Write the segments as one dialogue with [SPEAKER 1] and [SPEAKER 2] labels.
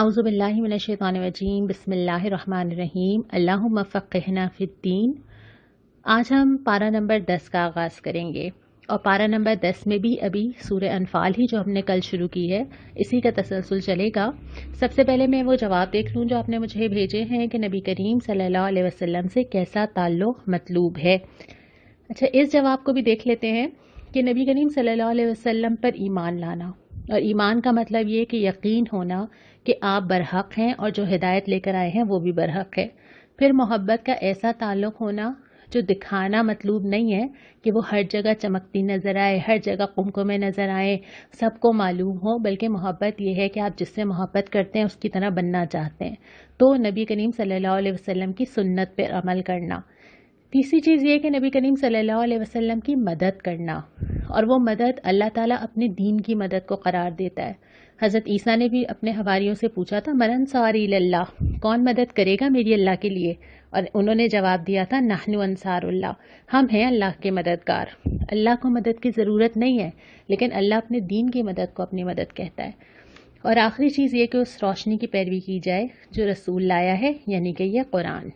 [SPEAKER 1] اعوذ باللہ من الشیطان الرجیم بسم اللہ الرحمن الرحیم اللہم فقہنا فی الدین۔ آج ہم پارہ نمبر 10 کا آغاز کریں گے اور پارہ نمبر 10 میں بھی ابھی سورہ انفال ہی جو ہم نے کل شروع کی ہے اسی کا تسلسل چلے گا۔ سب سے پہلے میں وہ جواب دیکھ لوں جو آپ نے مجھے بھیجے ہیں کہ نبی کریم صلی اللہ علیہ وسلم سے کیسا تعلق مطلوب ہے۔ اچھا، اس جواب کو بھی دیکھ لیتے ہیں کہ نبی کریم صلی اللہ علیہ وسلم پر ایمان لانا، اور ایمان کا مطلب یہ کہ یقین ہونا کہ آپ برحق ہیں اور جو ہدایت لے کر آئے ہیں وہ بھی برحق ہے۔ پھر محبت کا ایسا تعلق ہونا جو دکھانا مطلوب نہیں ہے کہ وہ ہر جگہ چمکتی نظر آئے، ہر جگہ قمقمے نظر آئے، سب کو معلوم ہو، بلکہ محبت یہ ہے کہ آپ جس سے محبت کرتے ہیں اس کی طرح بننا چاہتے ہیں، تو نبی کریم صلی اللہ علیہ وسلم کی سنت پر عمل کرنا۔ تیسری چیز یہ کہ نبی کریم صلی اللہ علیہ وسلم کی مدد کرنا، اور وہ مدد اللہ تعالیٰ اپنے دین کی مدد کو قرار دیتا ہے۔ حضرت عیسیٰ نے بھی اپنے حواریوں سے پوچھا تھا من انصاری اللہ، کون مدد کرے گا میری اللہ کے لیے، اور انہوں نے جواب دیا تھا نحن انصار اللہ، ہم ہیں اللہ کے مددگار۔ اللہ کو مدد کی ضرورت نہیں ہے، لیکن اللہ اپنے دین کی مدد کو اپنی مدد کہتا ہے۔ اور آخری چیز یہ کہ اس روشنی کی پیروی کی جائے جو رسول لایا ہے، یعنی کہ یہ قرآن۔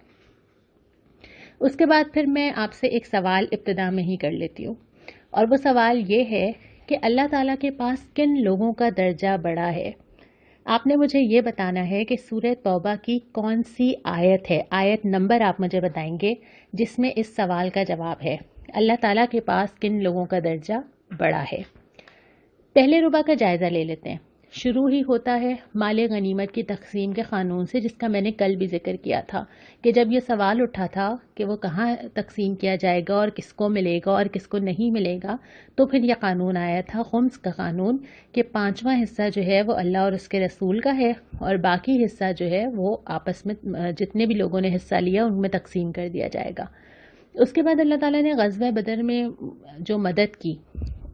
[SPEAKER 1] اس کے بعد پھر میں آپ سے ایک سوال ابتدا میں ہی کر لیتی ہوں، اور وہ سوال یہ ہے کہ اللہ تعالیٰ کے پاس کن لوگوں کا درجہ بڑا ہے۔ آپ نے مجھے یہ بتانا ہے کہ سورہ توبہ کی کون سی آیت ہے، آیت نمبر آپ مجھے بتائیں گے جس میں اس سوال کا جواب ہے اللہ تعالیٰ کے پاس کن لوگوں کا درجہ بڑا ہے۔ پہلے ربع کا جائزہ لے لیتے ہیں۔ شروع ہی ہوتا ہے مال غنیمت کی تقسیم کے قانون سے، جس کا میں نے کل بھی ذکر کیا تھا کہ جب یہ سوال اٹھا تھا کہ وہ کہاں تقسیم کیا جائے گا اور کس کو ملے گا اور کس کو نہیں ملے گا، تو پھر یہ قانون آیا تھا خمس کا قانون کہ 5واں حصہ جو ہے وہ اللہ اور اس کے رسول کا ہے، اور باقی حصہ جو ہے وہ آپس میں جتنے بھی لوگوں نے حصہ لیا ان میں تقسیم کر دیا جائے گا۔ اس کے بعد اللہ تعالیٰ نے غزوہ بدر میں جو مدد کی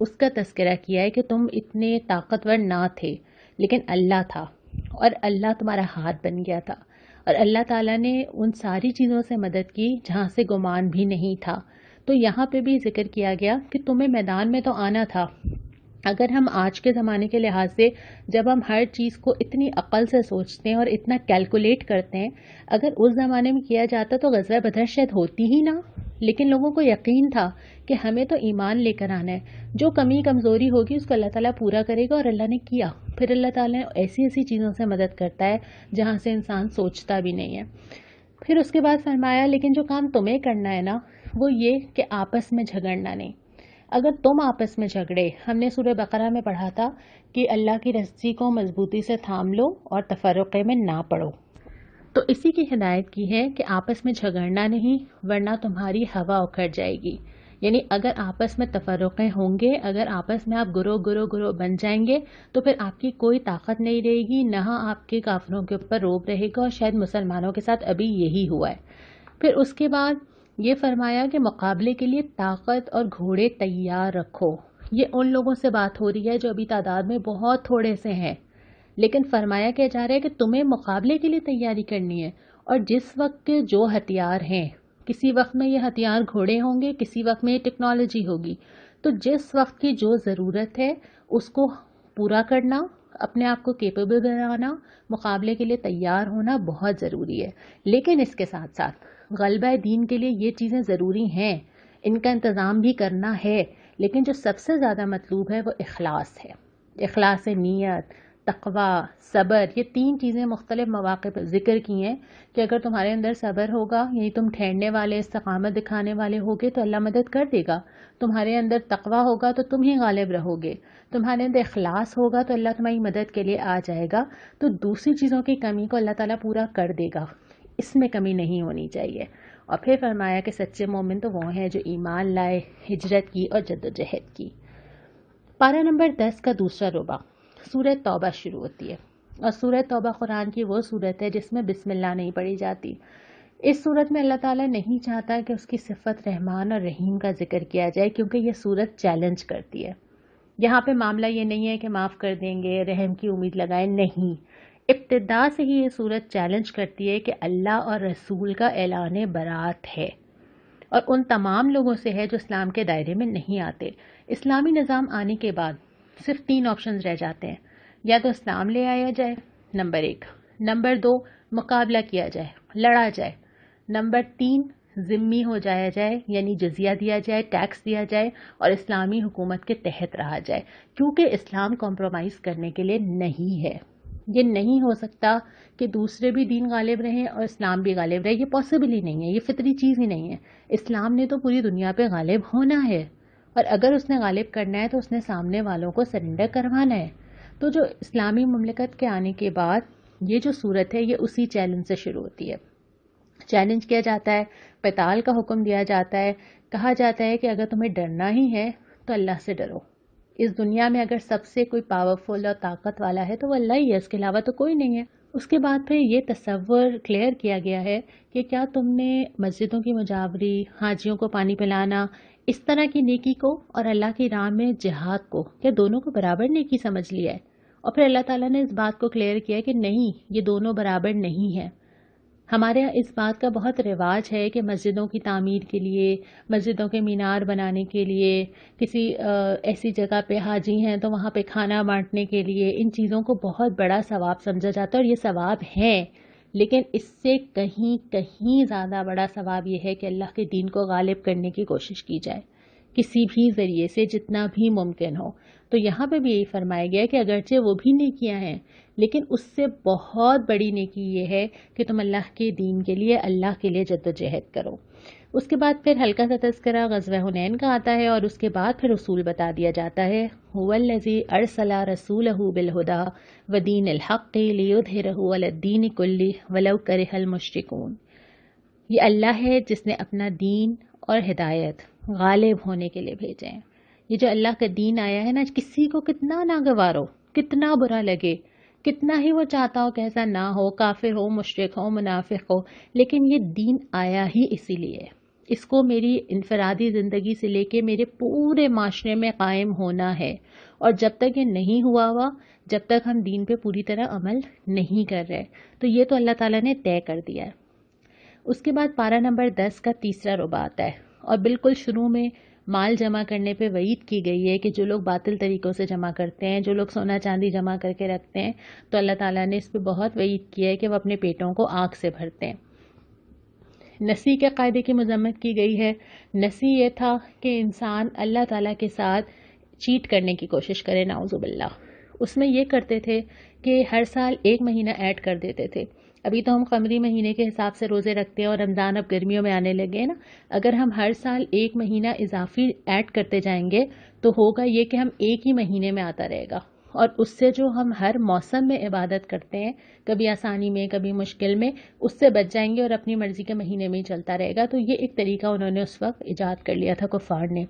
[SPEAKER 1] اس کا تذکرہ کیا ہے کہ تم اتنے طاقتور نہ تھے لیکن اللہ تھا، اور اللہ تمہارا ہاتھ بن گیا تھا، اور اللہ تعالیٰ نے ان ساری چیزوں سے مدد کی جہاں سے گمان بھی نہیں تھا۔ تو یہاں پہ بھی ذکر کیا گیا کہ تمہیں میدان میں تو آنا تھا۔ اگر ہم آج کے زمانے کے لحاظ سے جب ہم ہر چیز کو اتنی عقل سے سوچتے ہیں اور اتنا کیلکولیٹ کرتے ہیں، اگر اس زمانے میں کیا جاتا تو غزوہ بدر شاید ہوتی ہی نہ، لیکن لوگوں کو یقین تھا کہ ہمیں تو ایمان لے کر آنا ہے، جو کمی کمزوری ہوگی اس کو اللہ تعالیٰ پورا کرے گا، اور اللہ نے کیا۔ پھر اللہ تعالیٰ ایسی ایسی چیزوں سے مدد کرتا ہے جہاں سے انسان سوچتا بھی نہیں ہے۔ پھر اس کے بعد فرمایا لیکن جو کام تمہیں کرنا ہے نا وہ یہ کہ آپس میں جھگڑنا نہیں۔ اگر تم آپس میں جھگڑے، ہم نے سورہ بقرہ میں پڑھا تھا کہ اللہ کی رسی کو مضبوطی سے تھام لو اور تفرقے میں نہ پڑو، تو اسی کی ہدایت کی ہے کہ آپس میں جھگڑنا نہیں، ورنہ تمہاری ہوا اکھڑ جائے گی۔ یعنی اگر آپس میں تفرقے ہوں گے، اگر آپس میں آپ گروہ بن جائیں گے تو پھر آپ کی کوئی طاقت نہیں رہے گی، نہ آپ کے کافروں کے اوپر روب رہے گا، اور شاید مسلمانوں کے ساتھ ابھی یہی ہوا ہے۔ پھر اس کے بعد یہ فرمایا کہ مقابلے کے لیے طاقت اور گھوڑے تیار رکھو۔ یہ ان لوگوں سے بات ہو رہی ہے جو ابھی تعداد میں بہت تھوڑے سے ہیں، لیکن فرمایا کیا جا رہا ہے کہ تمہیں مقابلے کے لیے تیاری کرنی ہے، اور جس وقت کے جو ہتھیار ہیں، کسی وقت میں یہ ہتھیار گھوڑے ہوں گے، کسی وقت میں یہ ٹیکنالوجی ہوگی، تو جس وقت کی جو ضرورت ہے اس کو پورا کرنا، اپنے آپ کو کیپیبل بنانا، مقابلے کے لیے تیار ہونا بہت ضروری ہے۔ لیکن اس کے ساتھ ساتھ غلبہ دین کے لیے یہ چیزیں ضروری ہیں، ان کا انتظام بھی کرنا ہے، لیکن جو سب سے زیادہ مطلوب ہے وہ اخلاص ہے۔ اخلاص نیت، تقوی، صبر، یہ 3 چیزیں مختلف مواقع پر ذکر کی ہیں کہ اگر تمہارے اندر صبر ہوگا، یعنی تم ٹھہرنے والے، استقامت دکھانے والے ہوگے تو اللہ مدد کر دے گا۔ تمہارے اندر تقوی ہوگا تو تم ہی غالب رہو گے۔ تمہارے اندر اخلاص ہوگا تو اللہ تمہاری مدد کے لیے آ جائے گا، تو دوسری چیزوں کی کمی کو اللہ تعالیٰ پورا کر دے گا، اس میں کمی نہیں ہونی چاہیے۔ اور پھر فرمایا کہ سچے مومن تو وہ ہیں جو ایمان لائے، ہجرت کی اور جدوجہد کی۔ پارہ نمبر 10 کا دوسرا ربع سورہ توبہ شروع ہوتی ہے، اور سورہ توبہ قرآن کی وہ سورت ہے جس میں بسم اللہ نہیں پڑھی جاتی۔ اس سورت میں اللہ تعالیٰ نہیں چاہتا کہ اس کی صفت رحمان اور رحیم کا ذکر کیا جائے، کیونکہ یہ سورت چیلنج کرتی ہے۔ یہاں پہ معاملہ یہ نہیں ہے کہ معاف کر دیں گے، رحم کی امید لگائیں، نہیں، ابتدا سے ہی یہ سورت چیلنج کرتی ہے کہ اللہ اور رسول کا اعلان برات ہے، اور ان تمام لوگوں سے ہے جو اسلام کے دائرے میں نہیں آتے۔ اسلامی نظام آنے کے بعد صرف 3 آپشنز رہ جاتے ہیں، یا تو اسلام لے آیا جائے نمبر 1، نمبر 2 مقابلہ کیا جائے، لڑا جائے۔ نمبر 3 ذمی ہو جایا جائے، یعنی جزیہ دیا جائے، ٹیکس دیا جائے اور اسلامی حکومت کے تحت رہا جائے، کیونکہ اسلام کمپرومائز کرنے کے لیے نہیں ہے۔ یہ نہیں ہو سکتا کہ دوسرے بھی دین غالب رہیں اور اسلام بھی غالب رہے، یہ پاسبل ہی نہیں ہے، یہ فطری چیز ہی نہیں ہے۔ اسلام نے تو پوری دنیا پہ غالب ہونا ہے، اور اگر اس نے غالب کرنا ہے تو اس نے سامنے والوں کو سرنڈر کروانا ہے۔ تو جو اسلامی مملکت کے آنے کے بعد یہ جو صورت ہے، یہ اسی چیلنج سے شروع ہوتی ہے۔ چیلنج کیا جاتا ہے، قتال کا حکم دیا جاتا ہے، کہا جاتا ہے کہ اگر تمہیں ڈرنا ہی ہے تو اللہ سے ڈرو۔ اس دنیا میں اگر سب سے کوئی پاورفل اور طاقت والا ہے تو وہ اللہ ہی ہے، اس کے علاوہ تو کوئی نہیں ہے۔ اس کے بعد پھر یہ تصور کلیئر کیا گیا ہے کہ کیا تم نے مسجدوں کی مجاوری، حاجیوں کو پانی پلانا، اس طرح کی نیکی کو اور اللہ کی راہ میں جہاد کو، کیا دونوں کو برابر نیکی سمجھ لیا ہے؟ اور پھر اللہ تعالیٰ نے اس بات کو کلیئر کیا کہ نہیں، یہ دونوں برابر نہیں ہیں۔ ہمارے یہاں اس بات کا بہت رواج ہے کہ مسجدوں کی تعمیر کے لیے، مسجدوں کے مینار بنانے کے لیے، کسی ایسی جگہ پہ حاجی ہیں تو وہاں پہ کھانا بانٹنے کے لیے، ان چیزوں کو بہت بڑا ثواب سمجھا جاتا ہے، اور یہ ثواب ہیں، لیکن اس سے کہیں کہیں زیادہ بڑا ثواب یہ ہے کہ اللہ کے دین کو غالب کرنے کی کوشش کی جائے کسی بھی ذریعے سے، جتنا بھی ممکن ہو۔ تو یہاں پہ بھی یہی فرمایا گیا ہے کہ اگرچہ وہ بھی نیکیاں ہیں، لیکن اس سے بہت بڑی نیکی یہ ہے کہ تم اللہ کے دین کے لیے، اللہ کے لیے جد و جہد کرو۔ اس کے بعد پھر ہلکا سا تذکرہ غزوہ حنین کا آتا ہے، اور اس کے بعد پھر اصول بتا دیا جاتا ہے، هو الذی ارسل رسولہ بالہدی ودین الحق لیظہرہ علی الدین کلہ ولو کرہ المشرکون۔ یہ اللہ ہے جس نے اپنا دین اور ہدایت غالب ہونے کے لیے بھیجے ہیں۔ یہ جو اللہ کا دین آیا ہے نا، کسی کو کتنا ناگوار ہو، کتنا برا لگے، کتنا ہی وہ چاہتا ہو کہ ایسا نہ ہو، کافر ہو، مشرک ہو، منافق ہو، لیکن یہ دین آیا ہی اسی لیے۔ اس کو میری انفرادی زندگی سے لے کے میرے پورے معاشرے میں قائم ہونا ہے، اور جب تک یہ نہیں ہوا جب تک ہم دین پہ پوری طرح عمل نہیں کر رہے، تو یہ تو اللہ تعالیٰ نے طے کر دیا ہے۔ اس کے بعد پارہ نمبر 10 کا تیسرا ربع آتا ہے، اور بالکل شروع میں مال جمع کرنے پہ وعید کی گئی ہے کہ جو لوگ باطل طریقوں سے جمع کرتے ہیں، جو لوگ سونا چاندی جمع کر کے رکھتے ہیں، تو اللہ تعالیٰ نے اس پہ بہت وعید کیا ہے کہ وہ اپنے پیٹوں کو آگ سے بھرتے ہیں۔ نسی کے قاعدے کی مذمت کی گئی ہے۔ نسی یہ تھا کہ انسان اللہ تعالیٰ کے ساتھ چیٹ کرنے کی کوشش کرے، نعوذ باللہ۔ اس میں یہ کرتے تھے کہ ہر سال 1 مہینہ ایڈ کر دیتے تھے۔ ابھی تو ہم قمری مہینے کے حساب سے روزے رکھتے ہیں، اور رمضان اب گرمیوں میں آنے لگے ہیں نا، اگر ہم ہر سال 1 مہینہ اضافی ایڈ کرتے جائیں گے تو ہوگا یہ کہ ہم ایک ہی مہینے میں آتا رہے گا، اور اس سے جو ہم ہر موسم میں عبادت کرتے ہیں، کبھی آسانی میں کبھی مشکل میں، اس سے بچ جائیں گے اور اپنی مرضی کے مہینے میں ہی چلتا رہے گا۔ تو یہ ایک طریقہ انہوں نے اس وقت ایجاد کر لیا تھا کفار نے۔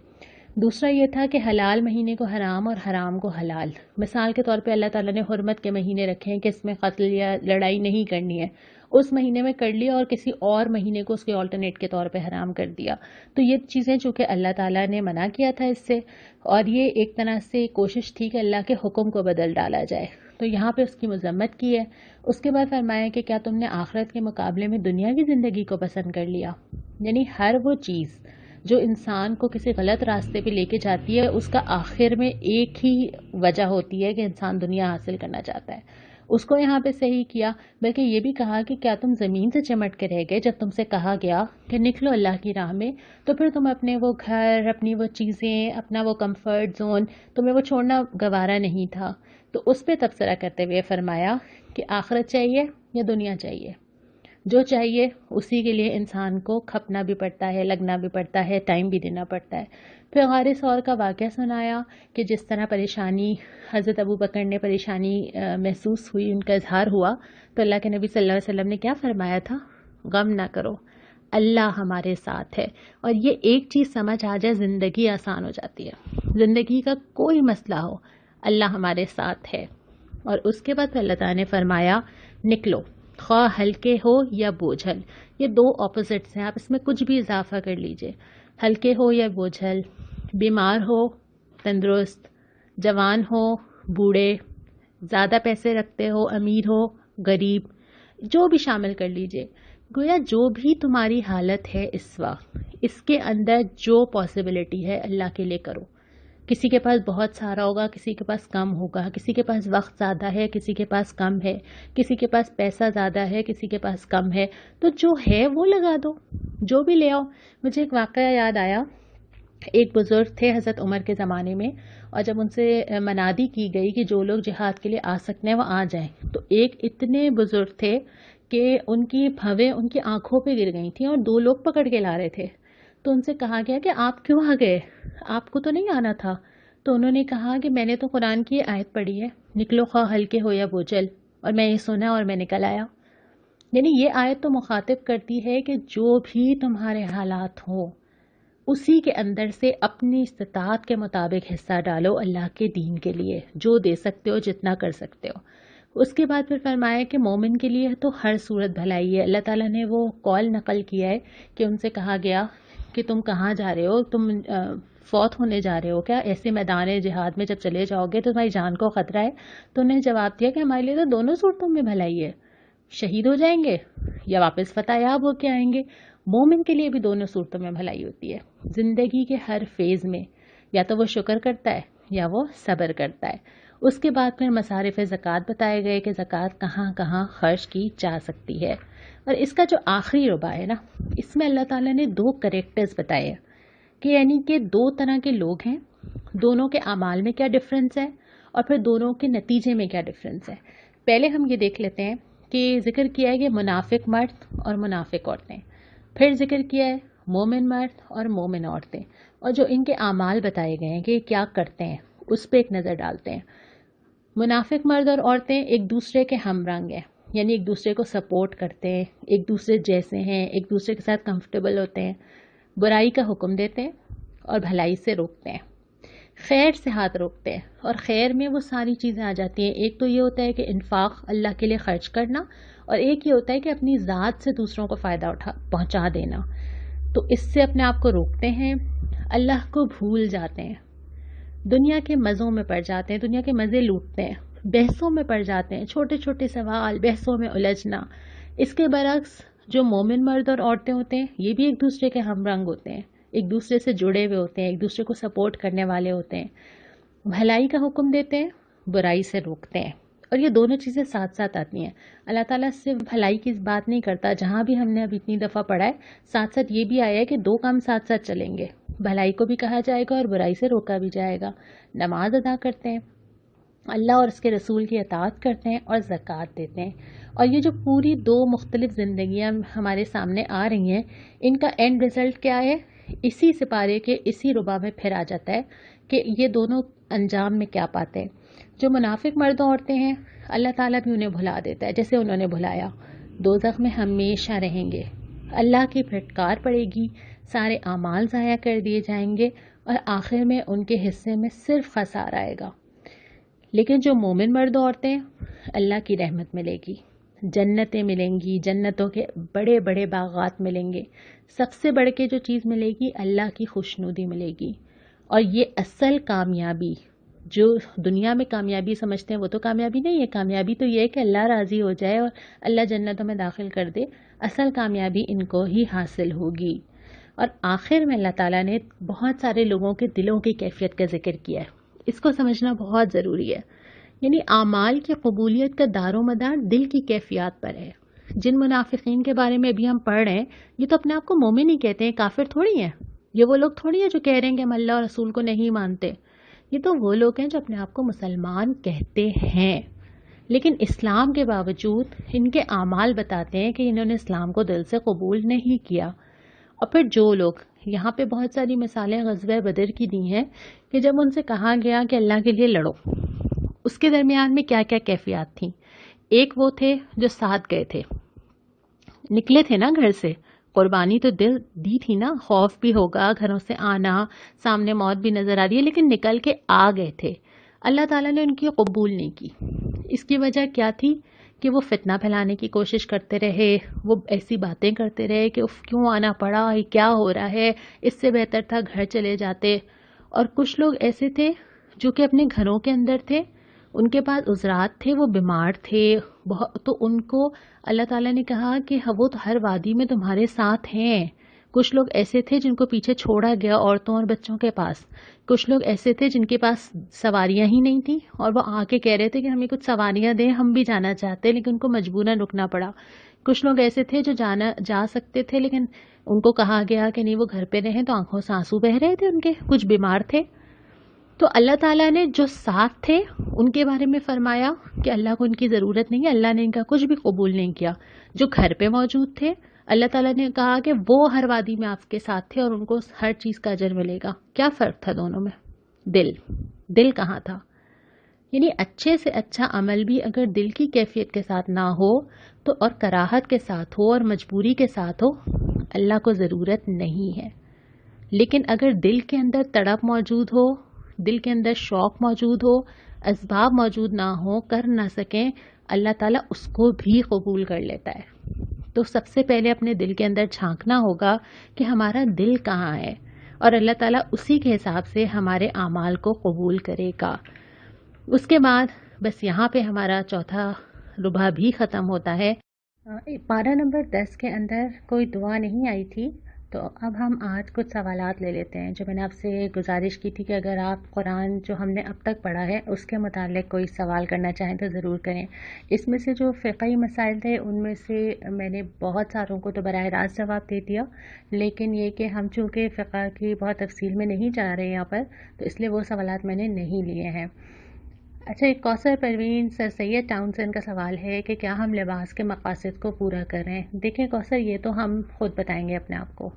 [SPEAKER 1] دوسرا یہ تھا کہ حلال مہینے کو حرام اور حرام کو حلال۔ مثال کے طور پہ اللہ تعالیٰ نے حرمت کے مہینے رکھے ہیں کہ اس میں قتل یا لڑائی نہیں کرنی ہے، اس مہینے میں کر لیا، اور کسی اور مہینے کو اس کے آلٹرنیٹ کے طور پہ حرام کر دیا۔ تو یہ چیزیں چونکہ اللہ تعالیٰ نے منع کیا تھا اس سے، اور یہ ایک طرح سے کوشش تھی کہ اللہ کے حکم کو بدل ڈالا جائے، تو یہاں پہ اس کی مذمت کی ہے۔ اس کے بعد فرمایا کہ کیا تم نے آخرت کے مقابلے میں دنیا کی زندگی کو پسند کر لیا؟ یعنی ہر وہ چیز جو انسان کو کسی غلط راستے پہ لے کے جاتی ہے، اس کا آخر میں ایک ہی وجہ ہوتی ہے کہ انسان دنیا حاصل کرنا چاہتا ہے، اس کو یہاں پہ صحیح کیا۔ بلکہ یہ بھی کہا کہ کیا تم زمین سے چمٹ کے رہ گئے جب تم سے کہا گیا کہ نکلو اللہ کی راہ میں، تو پھر تم اپنے وہ گھر، اپنی وہ چیزیں، اپنا وہ کمفرٹ زون، تمہیں وہ چھوڑنا گوارا نہیں تھا؟ تو اس پہ تبصرہ کرتے ہوئے فرمایا کہ آخرت چاہیے یا دنیا چاہیے؟ جو چاہیے اسی کے لیے انسان کو کھپنا بھی پڑتا ہے، لگنا بھی پڑتا ہے، ٹائم بھی دینا پڑتا ہے۔ پھر غار ثور کا واقعہ سنایا کہ جس طرح پریشانی حضرت ابو بکر نے پریشانی محسوس ہوئی، ان کا اظہار ہوا، تو اللہ کے نبی صلی اللہ علیہ وسلم نے کیا فرمایا تھا؟ غم نہ کرو، اللہ ہمارے ساتھ ہے۔ اور یہ ایک چیز سمجھ آ جائے، زندگی آسان ہو جاتی ہے۔ زندگی کا کوئی مسئلہ ہو، اللہ ہمارے ساتھ ہے۔ اور اس کے بعد اللہ تعالیٰ نے فرمایا نکلو، خواہ ہلکے ہو یا بوجھل۔ یہ 2 اپوزٹس ہیں، آپ اس میں کچھ بھی اضافہ کر لیجئے، ہلکے ہو یا بوجھل، بیمار ہو، تندرست، جوان ہو، بوڑھے، زیادہ پیسے رکھتے ہو، امیر ہو، غریب، جو بھی شامل کر لیجئے۔ گویا جو بھی تمہاری حالت ہے اس وقت، اس کے اندر جو پاسبلٹی ہے اللہ کے لیے کرو، کسی کے پاس بہت سارا ہوگا، کسی کے پاس کم ہوگا، کسی کے پاس وقت زیادہ ہے، کسی کے پاس کم ہے، کسی کے پاس پیسہ زیادہ ہے، کسی کے پاس کم ہے، تو جو ہے وہ لگا دو، جو بھی لے آؤ۔ مجھے ایک واقعہ یاد آیا، ایک بزرگ تھے حضرت عمر کے زمانے میں، اور جب ان سے منادی کی گئی کہ جو لوگ جہاد کے لیے آ سکتے ہیں وہ آ جائیں، تو ایک اتنے بزرگ تھے کہ ان کی بھویں ان کی آنکھوں پہ گر گئی تھیں اور 2 لوگ پکڑ کے لا رہے تھے۔ تو ان سے کہا گیا کہ آپ کیوں آ گئے، آپ کو تو نہیں آنا تھا؟ تو انہوں نے کہا کہ میں نے تو قرآن کی آیت پڑھی ہے، نکلو خواہ ہلکے ہو یا بوجھل، اور میں یہ سنا اور میں نکل آیا۔ یعنی یہ آیت تو مخاطب کرتی ہے کہ جو بھی تمہارے حالات ہوں اسی کے اندر سے اپنی استطاعت کے مطابق حصہ ڈالو اللہ کے دین کے لیے، جو دے سکتے ہو، جتنا کر سکتے ہو۔ اس کے بعد پھر فرمایا کہ مومن کے لیے تو ہر صورت بھلائی ہے۔ اللہ تعالیٰ نے وہ قول نقل کیا ہے کہ ان سے کہا گیا کہ تم کہاں جا رہے ہو، تم فوت ہونے جا رہے ہو کیا؟ ایسے میدان جہاد میں جب چلے جاؤ گے تو تمہاری جان کو خطرہ ہے؟ تو انہیں جواب دیا کہ ہمارے لیے تو دونوں صورتوں میں بھلائی ہے، شہید ہو جائیں گے یا واپس فتح یاب ہو کے آئیں گے۔ مومن کے لیے بھی دونوں صورتوں میں بھلائی ہوتی ہے، زندگی کے ہر فیز میں، یا تو وہ شکر کرتا ہے یا وہ صبر کرتا ہے۔ اس کے بعد پھر مصارف زکوٰۃ بتائے گئے کہ زکوٰۃ کہاں کہاں خرچ کی جا سکتی ہے۔ اور اس کا جو آخری ربع ہے نا، اس میں اللہ تعالیٰ نے 2 کریکٹرز بتائے ہیں کہ یعنی کہ 2 طرح کے لوگ ہیں، دونوں کے اعمال میں کیا ڈفرینس ہے اور پھر دونوں کے نتیجے میں کیا ڈفرینس ہے۔ پہلے ہم یہ دیکھ لیتے ہیں کہ ذکر کیا ہے کہ منافق مرد اور منافق عورتیں، پھر ذکر کیا ہے مومن مرد اور مومن عورتیں، اور جو ان کے اعمال بتائے گئے ہیں کہ کیا کرتے ہیں اس پہ ایک نظر ڈالتے ہیں۔ منافق مرد اور عورتیں ایک دوسرے کے ہم رنگ ہیں، یعنی ایک دوسرے کو سپورٹ کرتے ہیں، ایک دوسرے جیسے ہیں، ایک دوسرے کے ساتھ کمفرٹیبل ہوتے ہیں، برائی کا حکم دیتے ہیں اور بھلائی سے روکتے ہیں، خیر سے ہاتھ روکتے ہیں۔ اور خیر میں وہ ساری چیزیں آ جاتی ہیں، ایک تو یہ ہوتا ہے کہ انفاق اللہ کے لیے خرچ کرنا، اور ایک یہ ہوتا ہے کہ اپنی ذات سے دوسروں کو فائدہ پہنچا دینا۔ تو اس سے اپنے آپ کو روکتے ہیں، اللہ کو بھول جاتے ہیں، دنیا کے مزوں میں پڑ جاتے ہیں، دنیا کے مزے لوٹتے ہیں، بحثوں میں پڑ جاتے ہیں، چھوٹے چھوٹے سوال بحثوں میں الجھنا۔ اس کے برعکس جو مومن مرد اور عورتیں ہوتے ہیں یہ بھی ایک دوسرے کے ہم رنگ ہوتے ہیں، ایک دوسرے سے جڑے ہوئے ہوتے ہیں، ایک دوسرے کو سپورٹ کرنے والے ہوتے ہیں، بھلائی کا حکم دیتے ہیں، برائی سے روکتے ہیں۔ اور یہ دونوں چیزیں ساتھ ساتھ آتی ہیں۔ اللہ تعالیٰ صرف بھلائی کی بات نہیں کرتا، جہاں بھی ہم نے اب اتنی دفعہ پڑھا ہے ساتھ ساتھ یہ بھی آیا ہے کہ 2 کام ساتھ ساتھ چلیں گے، بھلائی کو بھی کہا جائے گا اور برائی سے روکا بھی جائے گا۔ نماز ادا کرتے ہیں، اللہ اور اس کے رسول کی اطاعت کرتے ہیں اور زکوٰۃ دیتے ہیں۔ اور یہ جو پوری 2 مختلف زندگیاں ہمارے سامنے آ رہی ہیں، ان کا اینڈ رزلٹ کیا ہے؟ اسی سپارے کے اسی ربع میں پھر آ جاتا ہے کہ یہ دونوں انجام میں کیا پاتے ہیں۔ جو منافق مرد و عورتیں ہیں اللہ تعالیٰ بھی انہیں بھلا دیتا ہے، جیسے انہوں نے بھلایا، دوزخ میں ہمیشہ رہیں گے، اللہ کی پھٹکار پڑے گی، سارے اعمال ضائع کر دیے جائیں گے اور آخر میں ان کے حصے میں صرف خسارہ آئے گا۔ لیکن جو مومن مرد و عورتیں اللہ کی رحمت ملے گی، جنتیں ملیں گی، جنتوں کے بڑے بڑے باغات ملیں گے، سب سے بڑھ کے جو چیز ملے گی اللہ کی خوشنودی ملے گی۔ اور یہ اصل کامیابی، جو دنیا میں کامیابی سمجھتے ہیں وہ تو کامیابی نہیں ہے، کامیابی تو یہ ہے کہ اللہ راضی ہو جائے اور اللہ جنتوں میں داخل کر دے، اصل کامیابی ان کو ہی حاصل ہوگی۔ اور آخر میں اللہ تعالیٰ نے بہت سارے لوگوں کے دلوں کی کیفیت کا ذکر کیا ہے، اس کو سمجھنا بہت ضروری ہے۔ یعنی اعمال کی قبولیت کا دار و مدار دل کی کیفیات پر ہے۔ جن منافقین کے بارے میں ابھی ہم پڑھ رہے ہیں یہ تو اپنے آپ کو مومن ہی کہتے ہیں، کافر تھوڑی ہیں، یہ وہ لوگ تھوڑی ہیں جو کہہ رہے ہیں کہ ہم اللہ اور رسول کو نہیں مانتے، یہ تو وہ لوگ ہیں جو اپنے آپ کو مسلمان کہتے ہیں، لیکن اسلام کے باوجود ان کے اعمال بتاتے ہیں کہ انہوں نے اسلام کو دل سے قبول نہیں کیا۔ اور پھر جو لوگ یہاں پہ بہت ساری مثالیں غزوہ بدر کی دی ہیں کہ جب ان سے کہا گیا کہ اللہ کے لیے لڑو، اس کے درمیان میں کیا کیا کیفیات تھیں۔ ایک وہ تھے جو ساتھ گئے تھے، نکلے تھے نا گھر سے، قربانی تو دل دی تھی نا، خوف بھی ہوگا، گھروں سے آنا، سامنے موت بھی نظر آ رہی ہے، لیکن نکل کے آ گئے تھے۔ اللہ تعالیٰ نے ان کی قبول نہیں کی۔ اس کی وجہ کیا تھی کہ وہ فتنہ پھیلانے کی کوشش کرتے رہے، وہ ایسی باتیں کرتے رہے کہ اف کیوں آنا پڑا، یہ کیا ہو رہا ہے، اس سے بہتر تھا گھر چلے جاتے۔ اور کچھ لوگ ایسے تھے جو کہ اپنے گھروں کے اندر تھے، ان کے پاس عذرات تھے، وہ بیمار تھے، تو ان کو اللہ تعالیٰ نے کہا کہ وہ تو ہر وادی میں تمہارے ساتھ ہیں، کچھ لوگ ایسے تھے جن کو پیچھے چھوڑا گیا عورتوں اور بچوں کے پاس. کچھ لوگ ایسے تھے جن کے پاس سواریاں ہی نہیں تھیں اور وہ آ کے کہہ رہے تھے کہ ہمیں کچھ سواریاں دیں, ہم بھی جانا چاہتے ہیں, لیکن ان کو مجبوراً رکنا پڑا. کچھ لوگ ایسے تھے جو جا سکتے تھے لیکن ان کو کہا گیا کہ نہیں وہ گھر پہ رہیں, تو آنکھوں سے آنسو بہہ رہے تھے ان کے. کچھ بیمار تھے. تو اللہ تعالیٰ نے جو ساتھ تھے ان کے بارے میں فرمایا کہ اللہ کو ان کی ضرورت نہیں ہے, اللہ نے ان کا کچھ بھی قبول نہیں کیا. جو گھر پہ موجود تھے اللہ تعالیٰ نے کہا کہ وہ ہر وادی میں آپ کے ساتھ تھے اور ان کو ہر چیز کا اجر ملے گا. کیا فرق تھا دونوں میں؟ دل کہاں تھا؟ یعنی اچھے سے اچھا عمل بھی اگر دل کی کیفیت کے ساتھ نہ ہو تو اور کراہت کے ساتھ ہو اور مجبوری کے ساتھ ہو, اللہ کو ضرورت نہیں ہے. لیکن اگر دل کے اندر تڑپ موجود ہو, دل کے اندر شوق موجود ہو, اسباب موجود نہ ہو, کر نہ سکیں, اللہ تعالیٰ اس کو بھی قبول کر لیتا ہے. تو سب سے پہلے اپنے دل کے اندر جھانکنا ہوگا کہ ہمارا دل کہاں ہے, اور اللہ تعالیٰ اسی کے حساب سے ہمارے اعمال کو قبول کرے گا. اس کے بعد بس یہاں پہ ہمارا چوتھا ربع بھی ختم ہوتا ہے. پارہ نمبر 10 کے اندر کوئی دعا نہیں آئی تھی, تو اب ہم آج کچھ سوالات لے لیتے ہیں. جو میں نے آپ سے گزارش کی تھی کہ اگر آپ قرآن جو ہم نے اب تک پڑھا ہے اس کے متعلق کوئی سوال کرنا چاہیں تو ضرور کریں. اس میں سے جو فقہی مسائل تھے ان میں سے میں نے بہت ساروں کو تو براہ راست جواب دے دیا, لیکن یہ کہ ہم چونکہ فقہ کی بہت تفصیل میں نہیں جا رہے یہاں پر, تو اس لیے وہ سوالات میں نے نہیں لیے ہیں. اچھا, ایک کوثر پروین سر سید ٹاؤنسن کا سوال ہے کہ کیا ہم لباس کے مقاصد کو پورا کریں؟ دیکھیں کوثر, یہ تو ہم خود بتائیں گے اپنے آپ کو.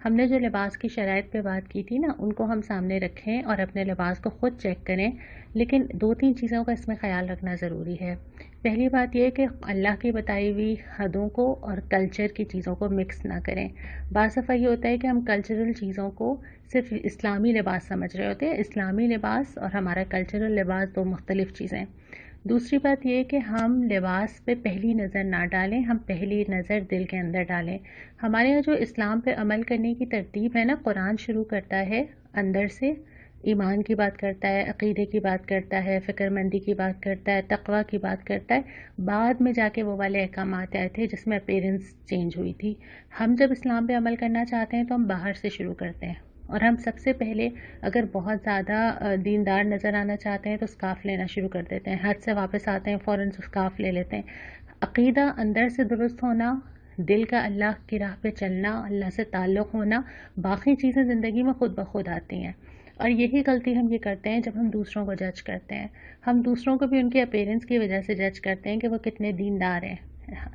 [SPEAKER 1] ہم نے جو لباس کی شرائط پہ بات کی تھی نا, ان کو ہم سامنے رکھیں اور اپنے لباس کو خود چیک کریں, لیکن 2-3 چیزوں کا اس میں خیال رکھنا ضروری ہے. پہلی بات یہ کہ اللہ کی بتائی ہوئی حدوں کو اور کلچر کی چیزوں کو مکس نہ کریں. بعض دفعہ یہ ہوتا ہے کہ ہم کلچرل چیزوں کو صرف اسلامی لباس سمجھ رہے ہوتے ہیں. اسلامی لباس اور ہمارا کلچرل لباس دو مختلف چیزیں. دوسری بات یہ کہ ہم لباس پہ پہلی نظر نہ ڈالیں, ہم پہلی نظر دل کے اندر ڈالیں. ہمارے یہاں جو اسلام پہ عمل کرنے کی ترتیب ہے نا, قرآن شروع کرتا ہے اندر سے, ایمان کی بات کرتا ہے, عقیدے کی بات کرتا ہے, فکر مندی کی بات کرتا ہے, تقوی کی بات کرتا ہے. بعد میں جا کے وہ والے احکامات آئے تھے جس میں اپیرنس چینج ہوئی تھی. ہم جب اسلام پہ عمل کرنا چاہتے ہیں تو ہم باہر سے شروع کرتے ہیں, اور ہم سب سے پہلے اگر بہت زیادہ دیندار نظر آنا چاہتے ہیں تو اسکارف لینا شروع کر دیتے ہیں. حج سے واپس آتے ہیں فوراً اسکارف لے لیتے ہیں. عقیدہ اندر سے درست ہونا, دل کا اللہ کی راہ پہ چلنا, اللہ سے تعلق ہونا, باقی چیزیں زندگی میں خود بخود آتی ہیں. اور یہی غلطی ہم یہ کرتے ہیں جب ہم دوسروں کو جج کرتے ہیں. ہم دوسروں کو بھی ان کے اپیرنس کی وجہ سے جج کرتے ہیں کہ وہ کتنے دیندار ہیں.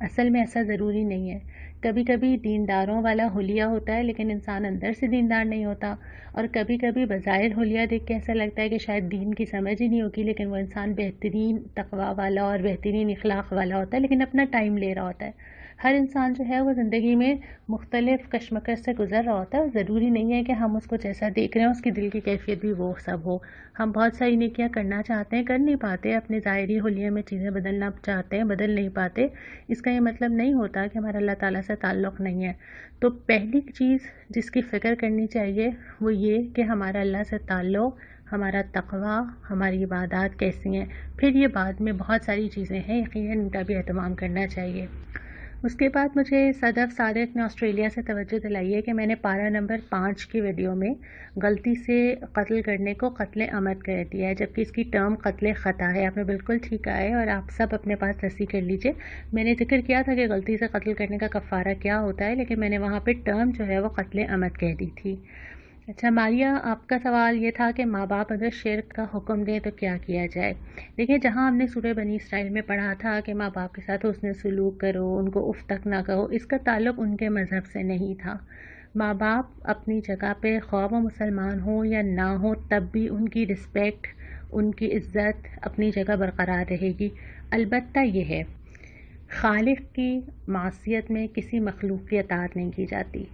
[SPEAKER 1] اصل میں ایسا ضروری نہیں ہے. کبھی کبھی دینداروں والا حلیہ ہوتا ہے لیکن انسان اندر سے دیندار نہیں ہوتا, اور کبھی کبھی بظاہر حلیہ دیکھ کے ایسا لگتا ہے کہ شاید دین کی سمجھ ہی نہیں ہوگی, لیکن وہ انسان بہترین تقوی والا اور بہترین اخلاق والا ہوتا ہے, لیکن اپنا ٹائم لے رہا ہوتا ہے. ہر انسان جو ہے وہ زندگی میں مختلف کشمکش سے گزر رہا ہوتا ہے. ضروری نہیں ہے کہ ہم اس کو جیسا دیکھ رہے ہیں اس کی دل کی کیفیت بھی وہ سب ہو. ہم بہت ساری نیکیاں کرنا چاہتے ہیں, کر نہیں پاتے, اپنے ظاہری حلیے میں چیزیں بدلنا چاہتے ہیں, بدل نہیں پاتے. اس کا یہ مطلب نہیں ہوتا کہ ہمارا اللہ تعالیٰ سے تعلق نہیں ہے. تو پہلی چیز جس کی فکر کرنی چاہیے وہ یہ کہ ہمارا اللہ سے تعلق, ہمارا تقوی, ہماری عبادات کیسی ہیں. پھر یہ بعد میں بہت ساری چیزیں ہیں, یقیناً ان کا بھی اہتمام کرنا چاہیے. اس کے بعد مجھے صدف صادق نے آسٹریلیا سے توجہ دلائی ہے کہ میں نے پارہ نمبر 5 کی ویڈیو میں غلطی سے قتل کرنے کو قتل عمد کہہ دیا ہے, جبکہ اس کی ٹرم قتل خطا ہے. آپ نے بالکل ٹھیک کہا ہے, اور آپ سب اپنے پاس تصحیح کر لیجئے. میں نے ذکر کیا تھا کہ غلطی سے قتل کرنے کا کفارہ کیا ہوتا ہے, لیکن میں نے وہاں پہ ٹرم جو ہے وہ قتل عمد کہہ دی تھی. اچھا ماریہ, آپ کا سوال یہ تھا کہ ماں باپ اگر شرک کا حکم دیں تو کیا کیا جائے. دیکھیں, جہاں ہم نے سورہ بنی اسرائیل میں پڑھا تھا کہ ماں باپ کے ساتھ حسن سلوک کرو, ان کو اف تک نہ کہو, اس کا تعلق ان کے مذہب سے نہیں تھا. ماں باپ اپنی جگہ پہ خواہ وہ مسلمان ہوں یا نہ ہو تب بھی ان کی رسپیکٹ, ان کی عزت اپنی جگہ برقرار رہے گی. البتہ یہ ہے, خالق کی معصیت میں کسی مخلوق کی اطاعت نہیں کی جاتی.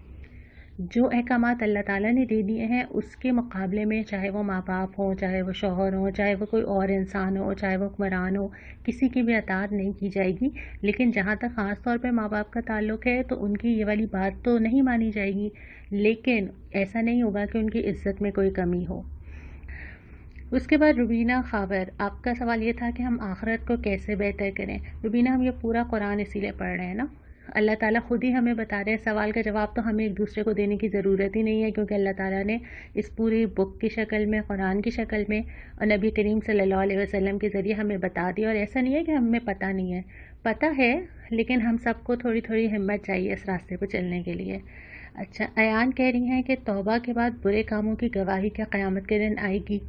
[SPEAKER 1] جو احکامات اللہ تعالیٰ نے دے دیے ہیں اس کے مقابلے میں, چاہے وہ ماں باپ ہوں, چاہے وہ شوہر ہوں, چاہے وہ کوئی اور انسان ہو, چاہے وہ حکمران ہو, کسی کی بھی اطاعت نہیں کی جائے گی. لیکن جہاں تک خاص طور پہ ماں باپ کا تعلق ہے تو ان کی یہ والی بات تو نہیں مانی جائے گی, لیکن ایسا نہیں ہوگا کہ ان کی عزت میں کوئی کمی ہو. اس کے بعد روبینہ خاور, آپ کا سوال یہ تھا کہ ہم آخرت کو کیسے بہتر کریں. روبینہ, ہم یہ پورا قرآن اسی لیے پڑھ رہے ہیں نا. اللہ تعالیٰ خود ہی ہمیں بتا رہے ہیں، سوال کا جواب تو ہمیں ایک دوسرے کو دینے کی ضرورت ہی نہیں ہے، کیونکہ اللہ تعالیٰ نے اس پوری بک کی شکل میں، قرآن کی شکل میں اور نبی کریم صلی اللہ علیہ وسلم کے ذریعے ہمیں بتا دیا. اور ایسا نہیں ہے کہ ہمیں پتہ نہیں ہے، پتہ ہے، لیکن ہم سب کو تھوڑی تھوڑی ہمت چاہیے اس راستے پہ چلنے کے لیے. اچھا، ایان کہہ رہی ہیں کہ توبہ کے بعد برے کاموں کی گواہی کیا قیامت کے دن آئے گی؟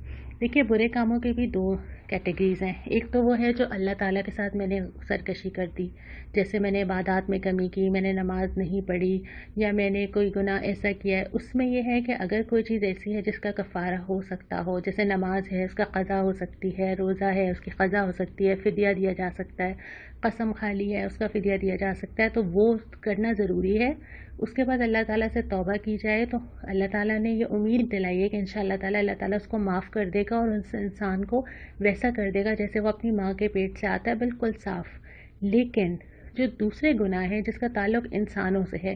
[SPEAKER 1] دیکھیے، برے کاموں کے بھی دو کیٹیگریز ہیں. ایک تو وہ ہے جو اللہ تعالیٰ کے ساتھ میں نے سرکشی کر دی، جیسے میں نے عبادات میں کمی کی، میں نے نماز نہیں پڑھی، یا میں نے کوئی گناہ ایسا کیا ہے. اس میں یہ ہے کہ اگر کوئی چیز ایسی ہے جس کا کفارہ ہو سکتا ہو، جیسے نماز ہے اس کا قضا ہو سکتی ہے، روزہ ہے اس کی قضا ہو سکتی ہے، فدیہ دیا جا سکتا ہے، قسم کھا لی ہے اس کا فدیہ دیا جا سکتا ہے، تو وہ کرنا ضروری ہے. اس کے بعد اللہ تعالیٰ سے توبہ کی جائے تو اللہ تعالیٰ نے یہ امید دلائی ہے کہ انشاءاللہ تعالیٰ اللہ تعالیٰ اس کو معاف کر دے گا اور اس انسان کو ویسا کر دے گا جیسے وہ اپنی ماں کے پیٹ سے آتا ہے، بالکل صاف. لیکن جو دوسرے گناہ ہیں جس کا تعلق انسانوں سے ہے،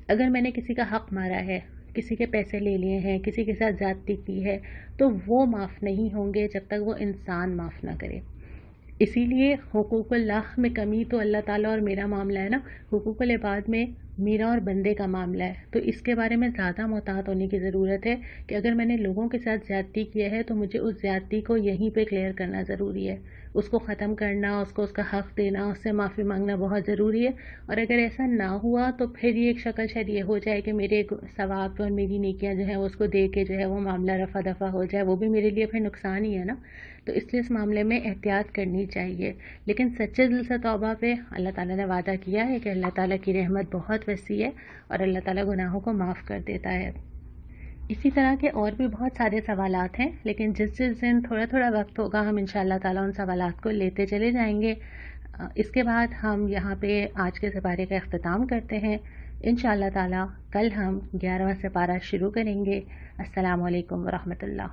[SPEAKER 1] اگر میں نے کسی کا حق مارا ہے، کسی کے پیسے لے لیے ہیں، کسی کے ساتھ زیادتی کی ہے، تو وہ معاف نہیں ہوں گے جب تک وہ انسان معاف نہ کرے. اسی لیے حقوق اللہ میں کمی تو اللہ تعالیٰ اور میرا معاملہ ہے نا، حقوق العباد میں میرا اور بندے کا معاملہ ہے. تو اس کے بارے میں زیادہ محتاط ہونے کی ضرورت ہے کہ اگر میں نے لوگوں کے ساتھ زیادتی کیا ہے تو مجھے اس زیادتی کو یہیں پہ کلیئر کرنا ضروری ہے، اس کو ختم کرنا، اس کو اس کا حق دینا، اس سے معافی مانگنا بہت ضروری ہے. اور اگر ایسا نہ ہوا تو پھر یہ ایک شکل شاید یہ ہو جائے کہ میرے ثواب اور میری نیکیاں جو ہیں اس کو دے کے جو ہے وہ معاملہ رفع دفع ہو جائے، وہ بھی میرے لیے پھر نقصان ہی ہے نا. تو اس لیے اس معاملے میں احتیاط کرنی چاہیے. لیکن سچے دل سے توبہ پہ اللہ تعالیٰ نے وعدہ کیا ہے کہ اللہ تعالیٰ کی رحمت بہت وسیع ہے اور اللہ تعالیٰ گناہوں کو معاف کر دیتا ہے. اسی طرح کے اور بھی بہت سارے سوالات ہیں، لیکن جس دن تھوڑا تھوڑا وقت ہوگا ہم انشاءاللہ تعالیٰ ان سوالات کو لیتے چلے جائیں گے. اس کے بعد ہم یہاں پہ آج کے سپارے کا اختتام کرتے ہیں. انشاءاللہ تعالیٰ کل ہم 11واں سپارہ شروع کریں گے. السلام علیکم ورحمۃ اللہ.